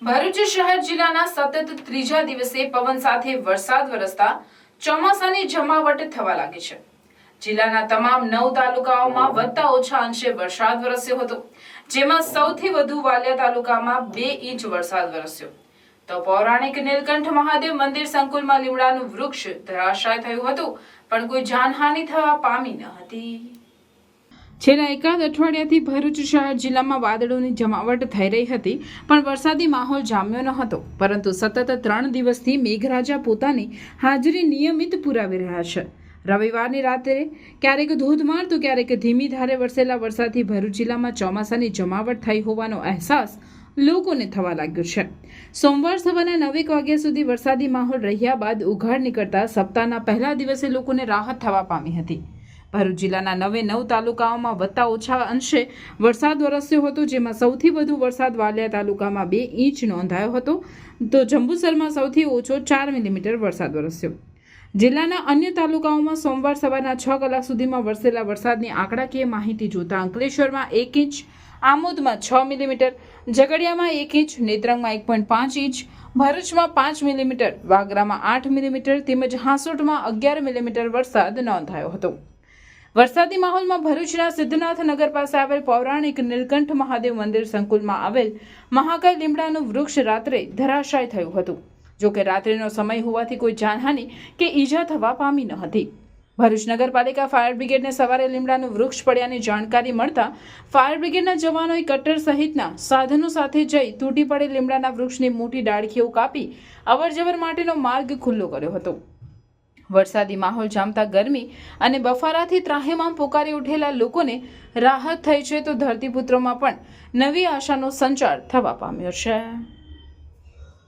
ભરૂચ શહેર જિલ્લાના સતત ત્રીજા દિવસે પવન સાથે વરસાદ વરસતા ચોમાસાની જમાવટ થવા લાગી છે। જિલ્લાના તમામ 9 તાલુકાઓમાં વત્તા ઓછા અંશે વરસાદ વરસ્યો હતો, જેમાં સૌથી વધુ વાલિયા તાલુકામાં 2 ઇંચ વરસાદ વરસ્યો તો પૌરાણિક નીલકંઠ મહાદેવ મંદિર સંકુલમાં લીમડાનું વૃક્ષ ધરાશાય થયું હતું, પણ કોઈ જાનહાનિ થવા પામી ન હતી। છેલ્લા એકાદ અઠવાડિયાથી ભરૂચ શહેર જિલ્લામાં વાદળોની જમાવટ થઈ રહી હતી, પણ વરસાદી માહોલ જામ્યો ન હતો। પરંતુ સતત 3 દિવસથી મેઘરાજા પોતાની હાજરી નિયમિત પુરાવી રહ્યા છે। રવિવારની રાત્રે ક્યારેક ધોધમાર તો ક્યારેક ધીમી ધારે વરસેલા વરસાદથી ભરૂચ જિલ્લામાં ચોમાસાની જમાવટ થઈ હોવાનો અહેસાસ લોકોને થવા લાગ્યો છે। સોમવાર સવારના 9 વાગ્યા સુધી વરસાદી માહોલ રહ્યા બાદ ઉઘાડ નીકળતા સપ્તાહના પહેલા દિવસે લોકોને રાહત થવા પામી હતી। ભરૂચ જિલ્લાના 9 તાલુકાઓમાં વત્તા ઓછા અંશે વરસાદ વરસ્યો હતો, જેમાં સૌથી વધુ વરસાદ વાલિયા તાલુકામાં 2 ઇંચ નોંધાયો હતો તો જંબુસરમાં સૌથી ઓછો 4 મિલીમીટર વરસાદ વરસ્યો। જિલ્લાના અન્ય તાલુકાઓમાં સોમવાર સવારના 6 કલાક સુધીમાં વરસેલા વરસાદની આંકડાકીય માહિતી જોતા અંકલેશ્વરમાં 1 ઇંચ, આમોદમાં 6 મિલીમીટર, ઝઘડિયામાં 1 ઇંચ, નેત્રંગમાં 1.5 ઇંચ, ભરૂચમાં 5 મિલીમીટર, વાગરામાં 8 મિલીમીટર તેમજ હાંસોટમાં 11 મિલીમીટર વરસાદ નોંધાયો હતો। વરસાદી માહોલમાં ભરૂચના સિદ્ધનાથ નગર પાસે આવેલ પૌરાણિક નીલકંઠ મહાદેવ મંદિર સંકુલમાં આવેલ મહાકાય લીમડાનું વૃક્ષ રાત્રે ધરાશાય થયું હતું। જોકે રાત્રિનો સમય હોવાથી કોઈ જાનહાનિ કે ઈજા થવા પામી ન હતી। ભરૂચ નગરપાલિકા ફાયર બ્રિગેડને સવારે લીમડાનું વૃક્ષ પડ્યાની જાણકારી મળતા ફાયર બ્રિગેડના જવાનોએ કટર સહિતના સાધનો સાથે જઈ તૂટી પડેલ લીમડાના વૃક્ષની મોટી ડાળખીઓ કાપી અવરજવર માટેનો માર્ગ ખુલ્લો કર્યો હતો। વરસાદી માહોલ જામતા ગરમી અને બફારાથી ત્રાહિમામ પોકારી ઉઠેલા લોકોને રાહત થઈ છે તો ધરતીપુત્રોમાં પણ નવી આશાનો સંચાર થવા પામ્યો છે।